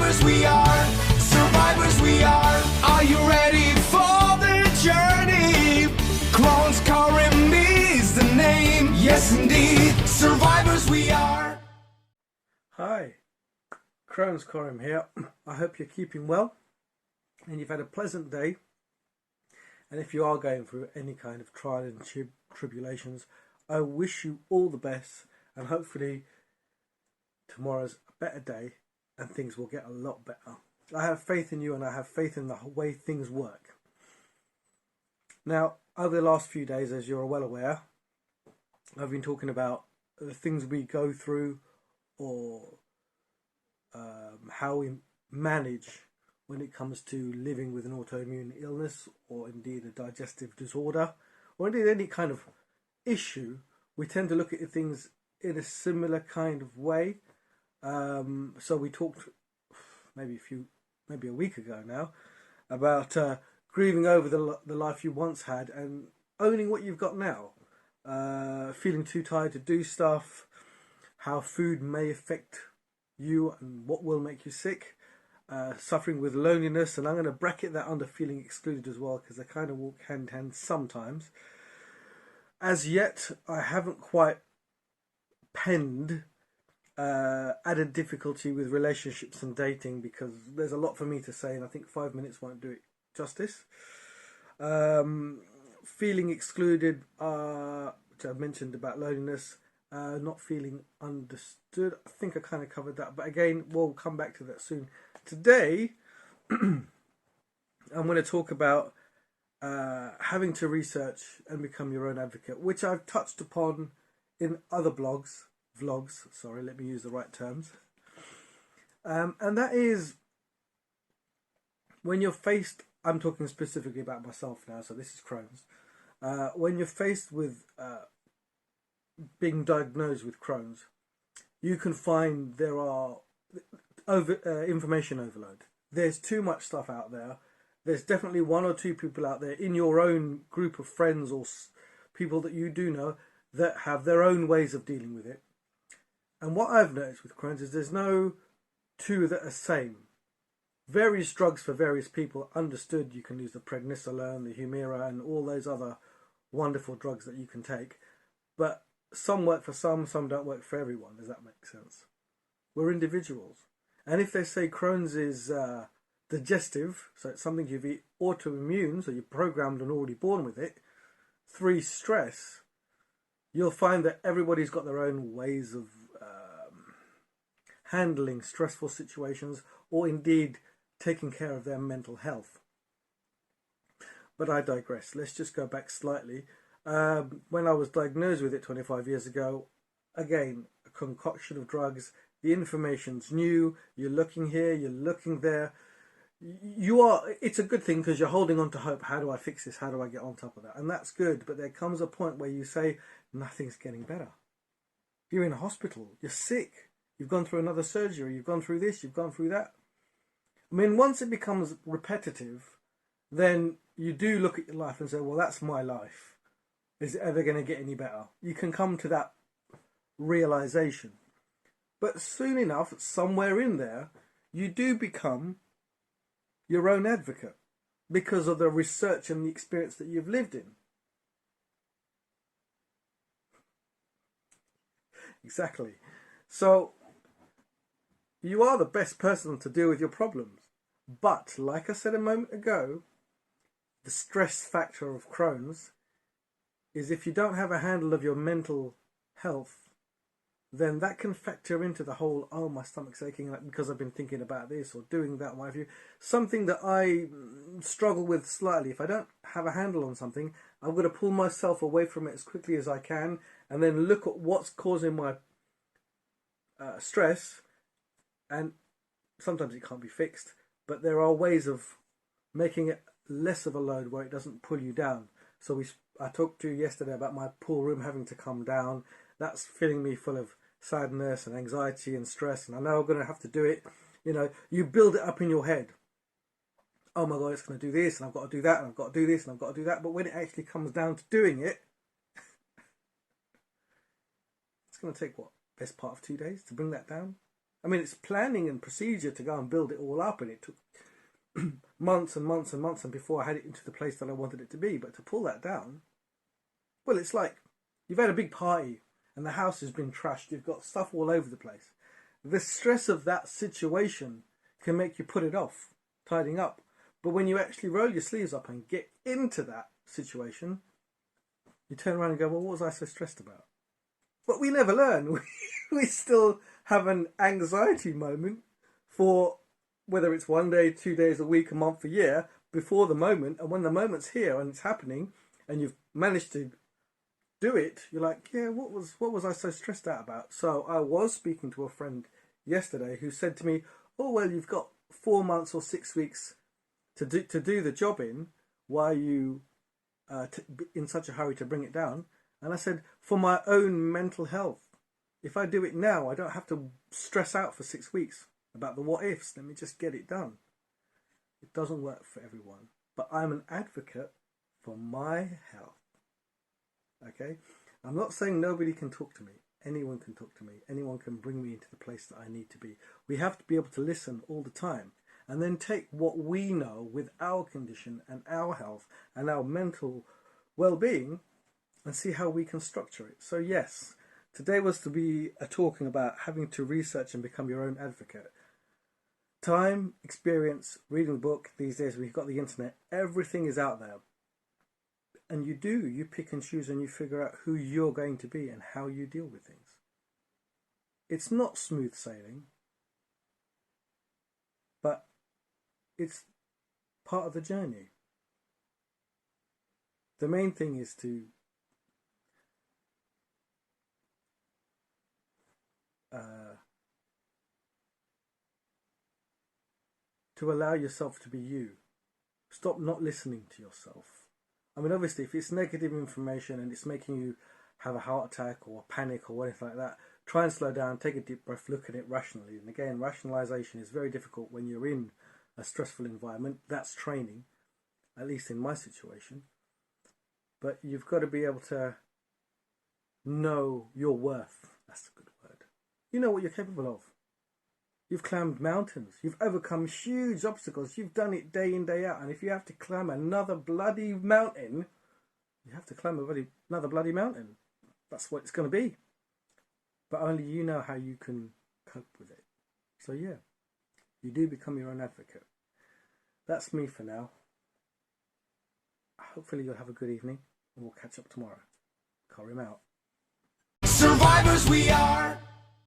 Survivors we are, survivors we are. Are you ready for the journey? Crohn's Karim is the name. Yes indeed, survivors we are. Hi, Crohn's Karim here. I hope you're keeping well and you've had a pleasant day. And if you are going through any kind of trial and tribulations, I wish you all the best, and hopefully tomorrow's a better day and things will get a lot better. I have faith in you, and I have faith in the way things work. Now, over the last few days, as you're well aware, I've been talking about the things we go through, or how we manage when it comes to living with an autoimmune illness, or indeed a digestive disorder, or indeed any kind of issue. We tend to look at things in a similar kind of way. So we talked maybe a week ago now about grieving over the life you once had and owning what you've got now. Feeling too tired to do stuff, how food may affect you and what will make you sick, suffering with loneliness, and I'm going to bracket that under feeling excluded as well, because they kind of walk hand in hand sometimes. As yet, I haven't quite penned added difficulty with relationships and dating, because there's a lot for me to say, and I think 5 minutes won't do it justice. Feeling excluded, which I've mentioned about loneliness, not feeling understood. I think I kind of covered that, but again, we'll come back to that soon. Today, I'm going to talk about having to research and become your own advocate, which I've touched upon in other vlogs, sorry, let me use the right terms. And that is when you're faced, I'm talking specifically about myself now, so this is Crohn's. When you're faced with being diagnosed with Crohn's, you can find there are information overload. There's too much stuff out there. There's definitely one or two people out there in your own group of friends or people that you do know that have their own ways of dealing with it. And what I've noticed with Crohn's is there's no two that are same. Various drugs for various people, understood. You can use the prednisolone, the Humira, and all those other wonderful drugs that you can take. But some work for some don't work for everyone. Does that make sense? We're individuals. And if they say Crohn's is digestive, so it's something you've eaten, autoimmune, so you're programmed and already born with it, 3, stress, you'll find that everybody's got their own ways of handling stressful situations, or indeed taking care of their mental health. But I digress. Let's just go back slightly. When I was diagnosed with it 25 years ago, again, a concoction of drugs. The information's new. You're looking here, you're looking there. It's a good thing because you're holding on to hope. How do I fix this? How do I get on top of that? And that's good. But there comes a point where you say, nothing's getting better. You're in a hospital. You're sick. You've gone through another surgery. You've gone through this. You've gone through that. I mean, once it becomes repetitive, then you do look at your life and say, well, that's my life. Is it ever going to get any better? You can come to that realization. But soon enough, somewhere in there, you do become your own advocate because of the research and the experience that you've lived in. Exactly. So you are the best person to deal with your problems. But like I said a moment ago, the stress factor of Crohn's is if you don't have a handle of your mental health, then that can factor into the whole, oh, my stomach's aching because I've been thinking about this or doing that, what have you. Something that I struggle with slightly. If I don't have a handle on something, I'm going to pull myself away from it as quickly as I can and then look at what's causing my stress. And sometimes it can't be fixed, but there are ways of making it less of a load where it doesn't pull you down. So I talked to you yesterday about my pool room having to come down. That's filling me full of sadness and anxiety and stress, and I know I'm going to have to do it. You know, you build it up in your head. Oh my God, it's going to do this, and I've got to do that, and I've got to do this, and I've got to do that. But when it actually comes down to doing it, it's going to take, what, best part of 2 days to bring that down? I mean, it's planning and procedure to go and build it all up, and it took months and months and months and before I had it into the place that I wanted it to be. But to pull that down, well, it's like you've had a big party and the house has been trashed. You've got stuff all over the place. The stress of that situation can make you put it off, tidying up. But when you actually roll your sleeves up and get into that situation, you turn around and go, well, what was I so stressed about? But we never learn. We still have an anxiety moment for whether it's 1 day, 2 days, a week, a month, a year, before the moment. And when the moment's here and it's happening and you've managed to do it, you're like, yeah, what was I so stressed out about? So I was speaking to a friend yesterday who said to me, oh, well, you've got 4 months or 6 weeks to do the job in. Why are you in such a hurry to bring it down? And I said, for my own mental health. If I do it now, I don't have to stress out for 6 weeks about the what ifs. Let me just get it done. It doesn't work for everyone. But I'm an advocate for my health. Okay? I'm not saying nobody can talk to me. Anyone can talk to me. Anyone can bring me into the place that I need to be. We have to be able to listen all the time. And then take what we know with our condition and our health and our mental well-being and see how we can structure it. So yes, today was to be talking about having to research and become your own advocate. Time, experience, reading the book. These days we've got the internet. Everything is out there. And you pick and choose and you figure out who you're going to be and how you deal with things. It's not smooth sailing, but it's part of the journey. The main thing is to allow yourself to be you. Stop not listening to yourself. I mean, obviously, if it's negative information and it's making you have a heart attack or panic or anything like that, try and slow down, take a deep breath, look at it rationally. And again, rationalization is very difficult when you're in a stressful environment. That's training, at least in my situation. But you've got to be able to know your worth. That's a good word. You know what you're capable of. You've climbed mountains. You've overcome huge obstacles. You've done it day in, day out. And if you have to climb another bloody mountain, you have to climb another bloody mountain. That's what it's going to be. But only you know how you can cope with it. So yeah, you do become your own advocate. That's me for now. Hopefully you'll have a good evening and we'll catch up tomorrow. Karim out. Survivors we are.